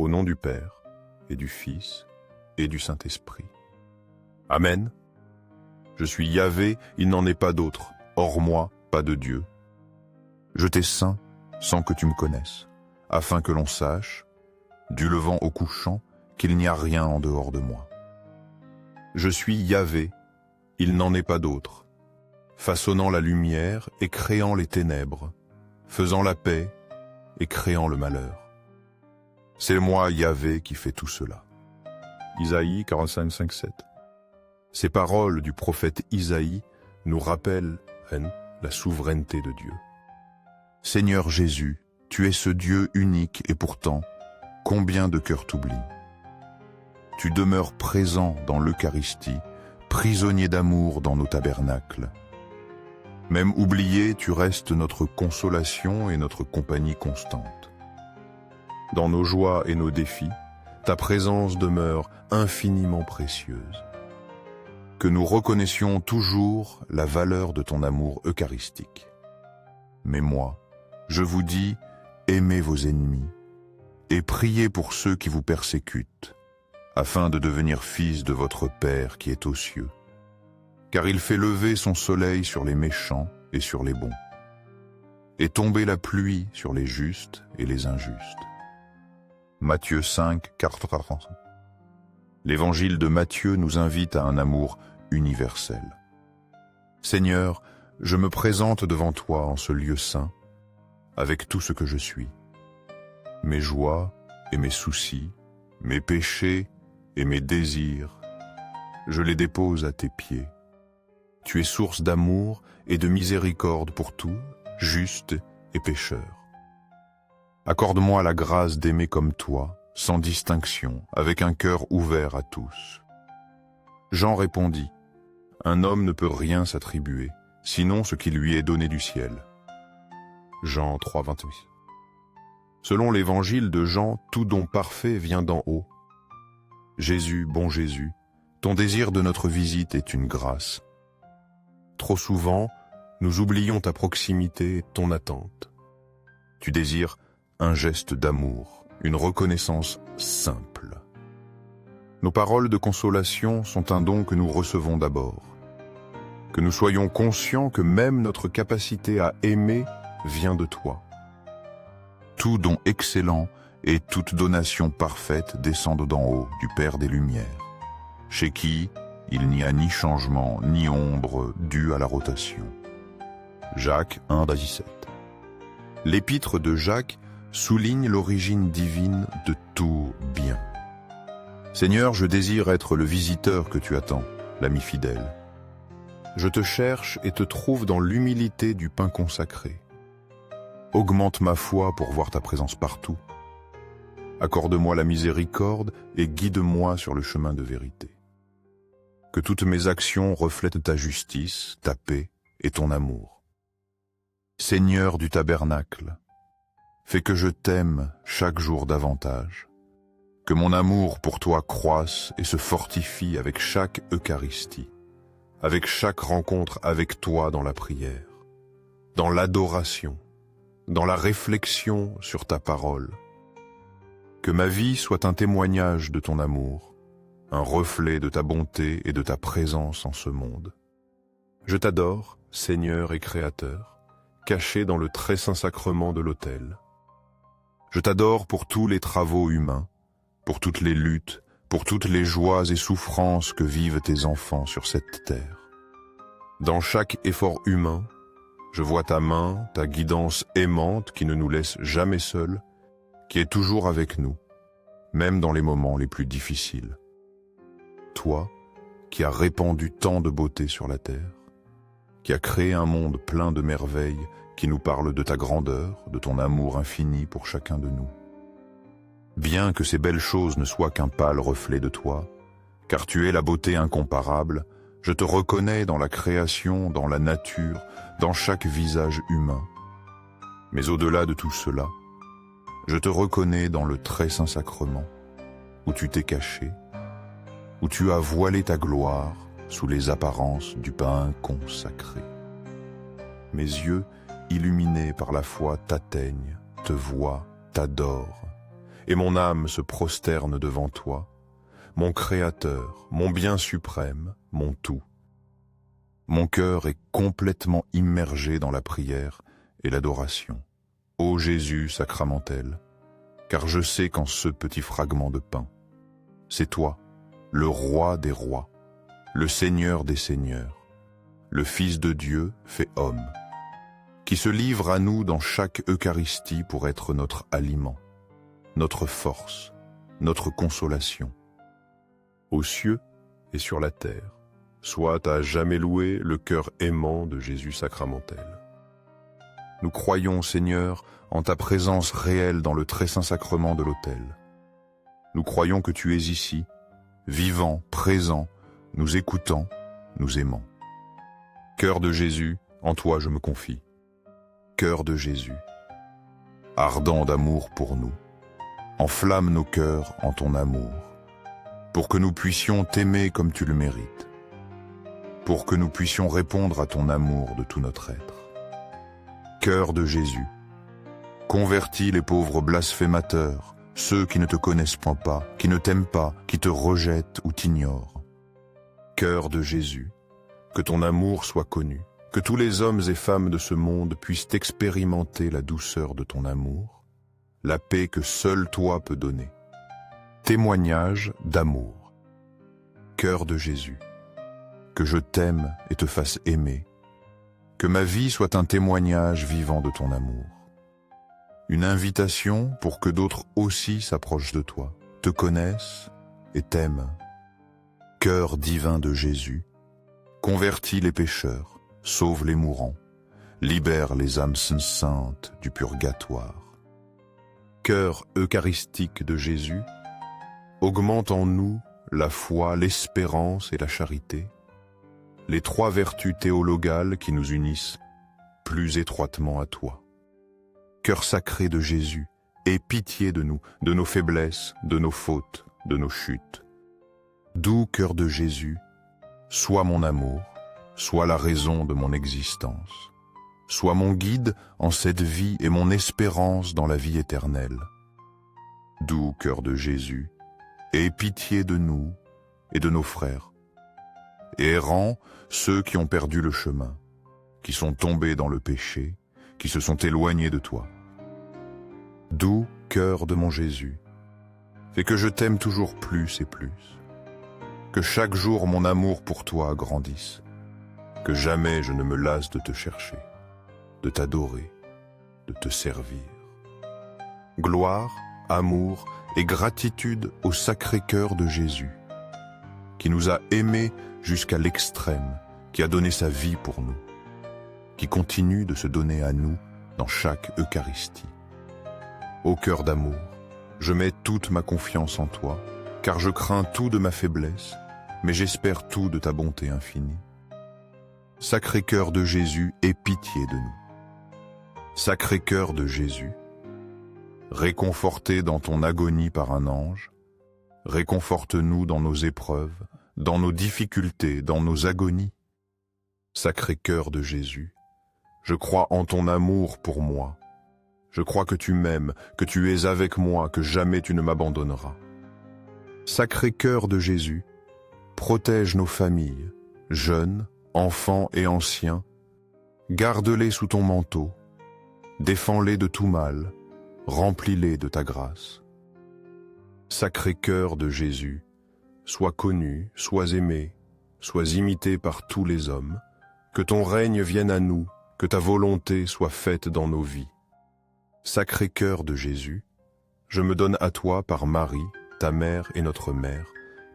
Au nom du Père, et du Fils, et du Saint-Esprit. Amen. Je suis Yahvé, il n'en est pas d'autre. Hors moi, pas de Dieu. Je t'ai saint, sans que tu me connaisses, afin que l'on sache, du levant au couchant, qu'il n'y a rien en dehors de moi. Je suis Yahvé, il n'en est pas d'autre, façonnant la lumière et créant les ténèbres, faisant la paix et créant le malheur. C'est moi, Yahvé, qui fais tout cela. Isaïe 45, 5, 7. Ces paroles du prophète Isaïe nous rappellent la souveraineté de Dieu. Seigneur Jésus, tu es ce Dieu unique et pourtant, combien de cœurs t'oublient. Tu demeures présent dans l'Eucharistie, prisonnier d'amour dans nos tabernacles. Même oublié, tu restes notre consolation et notre compagnie constante. Dans nos joies et nos défis, ta présence demeure infiniment précieuse. Que nous reconnaissions toujours la valeur de ton amour eucharistique. Mais moi, je vous dis, aimez vos ennemis et priez pour ceux qui vous persécutent, afin de devenir fils de votre Père qui est aux cieux. Car il fait lever son soleil sur les méchants et sur les bons, et tomber la pluie sur les justes et les injustes. Matthieu 5, 4. L'évangile de Matthieu nous invite à un amour universel. Seigneur, je me présente devant toi en ce lieu saint, avec tout ce que je suis. Mes joies et mes soucis, mes péchés et mes désirs, je les dépose à tes pieds. Tu es source d'amour et de miséricorde pour tous, justes et pécheurs. Accorde-moi la grâce d'aimer comme toi, sans distinction, avec un cœur ouvert à tous. Jean répondit, un homme ne peut rien s'attribuer, sinon ce qui lui est donné du ciel. Jean 3, 28. Selon l'évangile de Jean, tout don parfait vient d'en haut. Jésus, bon Jésus, ton désir de notre visite est une grâce. Trop souvent, nous oublions ta proximité et ton attente. Tu désires un geste d'amour, une reconnaissance simple. Nos paroles de consolation sont un don que nous recevons d'abord. Que nous soyons conscients que même notre capacité à aimer vient de toi. Tout don excellent et toute donation parfaite descendent d'en haut, du Père des Lumières, chez qui il n'y a ni changement ni ombre due à la rotation. Jacques 1, 17. L'épître de Jacques souligne l'origine divine de tout bien. Seigneur, je désire être le visiteur que tu attends, l'ami fidèle. Je te cherche et te trouve dans l'humilité du pain consacré. Augmente ma foi pour voir ta présence partout. Accorde-moi la miséricorde et guide-moi sur le chemin de vérité. Que toutes mes actions reflètent ta justice, ta paix et ton amour. Seigneur du tabernacle, fais que je t'aime chaque jour davantage, que mon amour pour toi croisse et se fortifie avec chaque Eucharistie, avec chaque rencontre avec toi dans la prière, dans l'adoration, dans la réflexion sur ta parole. Que ma vie soit un témoignage de ton amour, un reflet de ta bonté et de ta présence en ce monde. Je t'adore, Seigneur et Créateur, caché dans le très saint sacrement de l'autel. Je t'adore pour tous les travaux humains, pour toutes les luttes, pour toutes les joies et souffrances que vivent tes enfants sur cette terre. Dans chaque effort humain, je vois ta main, ta guidance aimante qui ne nous laisse jamais seuls, qui est toujours avec nous, même dans les moments les plus difficiles. Toi, qui as répandu tant de beauté sur la terre, qui as créé un monde plein de merveilles qui nous parle de ta grandeur, de ton amour infini pour chacun de nous. Bien que ces belles choses ne soient qu'un pâle reflet de toi, car tu es la beauté incomparable, je te reconnais dans la création, dans la nature, dans chaque visage humain. Mais au-delà de tout cela, je te reconnais dans le très saint sacrement, où tu t'es caché, où tu as voilé ta gloire sous les apparences du pain consacré. Mes yeux, illuminés par la foi, t'atteignent, te voient, t'adorent, et mon âme se prosterne devant toi, mon Créateur, mon bien suprême, mon tout. Mon cœur est complètement immergé dans la prière et l'adoration. Ô Jésus sacramentel, car je sais qu'en ce petit fragment de pain, c'est toi, le roi des rois, le Seigneur des seigneurs, le Fils de Dieu fait homme, qui se livre à nous dans chaque Eucharistie pour être notre aliment, notre force, notre consolation. Aux cieux et sur la terre, soit à jamais loué le cœur aimant de Jésus sacramentel. Nous croyons, Seigneur, en ta présence réelle dans le très saint sacrement de l'autel. Nous croyons que tu es ici, vivant, présent, nous écoutant, nous aimant. Cœur de Jésus, en toi je me confie. Cœur de Jésus, ardent d'amour pour nous, enflamme nos cœurs en ton amour, pour que nous puissions t'aimer comme tu le mérites, pour que nous puissions répondre à ton amour de tout notre être. Cœur de Jésus, convertis les pauvres blasphémateurs, ceux qui ne te connaissent pas, qui ne t'aiment pas, qui te rejettent ou t'ignorent. Cœur de Jésus, que ton amour soit connu, que tous les hommes et femmes de ce monde puissent expérimenter la douceur de ton amour, la paix que seul toi peux donner. Témoignage d'amour. Cœur de Jésus, que je t'aime et te fasse aimer, que ma vie soit un témoignage vivant de ton amour. Une invitation pour que d'autres aussi s'approchent de toi, te connaissent et t'aiment. Cœur divin de Jésus, convertis les pécheurs, sauve les mourants, libère les âmes saintes du purgatoire. Cœur eucharistique de Jésus, augmente en nous la foi, l'espérance et la charité, les trois vertus théologales qui nous unissent plus étroitement à toi. Cœur sacré de Jésus, aie pitié de nous, de nos faiblesses, de nos fautes, de nos chutes. Doux cœur de Jésus, sois mon amour, sois la raison de mon existence. Sois mon guide en cette vie et mon espérance dans la vie éternelle. Doux cœur de Jésus, aie pitié de nous et de nos frères. Errants, ceux qui ont perdu le chemin, qui sont tombés dans le péché, qui se sont éloignés de toi. Doux cœur de mon Jésus, fais que je t'aime toujours plus et plus, que chaque jour mon amour pour toi grandisse, que jamais je ne me lasse de te chercher, de t'adorer, de te servir. Gloire, amour et gratitude au Sacré-Cœur de Jésus, qui nous a aimés jusqu'à l'extrême, qui a donné sa vie pour nous, qui continue de se donner à nous dans chaque Eucharistie. Ô cœur d'amour, je mets toute ma confiance en toi, car je crains tout de ma faiblesse, mais j'espère tout de ta bonté infinie. Sacré-Cœur de Jésus, aie pitié de nous. Sacré-Cœur de Jésus, réconforté dans ton agonie par un ange, réconforte-nous dans nos épreuves, dans nos difficultés, dans nos agonies. Sacré-Cœur de Jésus, je crois en ton amour pour moi. Je crois que tu m'aimes, que tu es avec moi, que jamais tu ne m'abandonneras. Sacré-Cœur de Jésus, protège nos familles, jeunes, enfants et anciens. Garde-les sous ton manteau, défends-les de tout mal, remplis-les de ta grâce. Sacré-Cœur de Jésus, sois connu, sois aimé, sois imité par tous les hommes, que ton règne vienne à nous, que ta volonté soit faite dans nos vies. Sacré-Cœur de Jésus, je me donne à toi par Marie, ta mère et notre mère,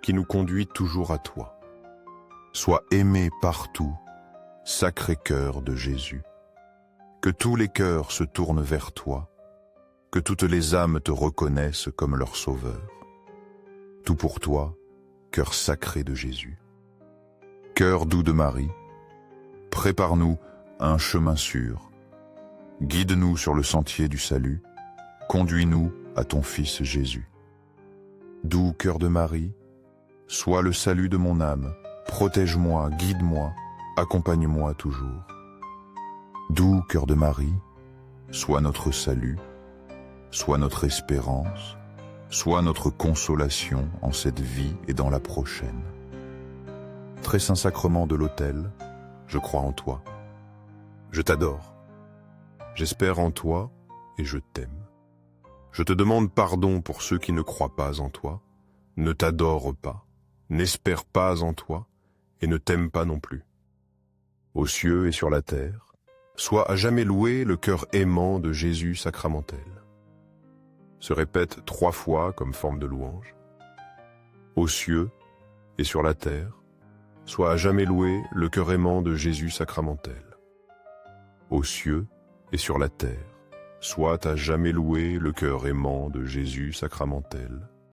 qui nous conduit toujours à toi. Sois aimé partout, Sacré-Cœur de Jésus. Que tous les cœurs se tournent vers toi, que toutes les âmes te reconnaissent comme leur sauveur. Tout pour toi, cœur sacré de Jésus. Cœur doux de Marie, prépare-nous un chemin sûr. Guide-nous sur le sentier du salut, conduis-nous à ton Fils Jésus. Doux cœur de Marie, sois le salut de mon âme, protège-moi, guide-moi, accompagne-moi toujours. Doux cœur de Marie, sois notre salut, sois notre espérance, sois notre consolation en cette vie et dans la prochaine. Très saint sacrement de l'autel, je crois en toi. Je t'adore. J'espère en toi et je t'aime. Je te demande pardon pour ceux qui ne croient pas en toi, ne t'adorent pas, n'espèrent pas en toi et ne t'aiment pas non plus. Aux cieux et sur la terre, sois à jamais loué le cœur aimant de Jésus sacramentel. Se répète 3 fois comme forme de louange. Aux cieux et sur la terre, sois à jamais loué le cœur aimant de Jésus sacramentel. Aux cieux et sur la terre, soit à jamais loué le cœur aimant de Jésus sacramentel.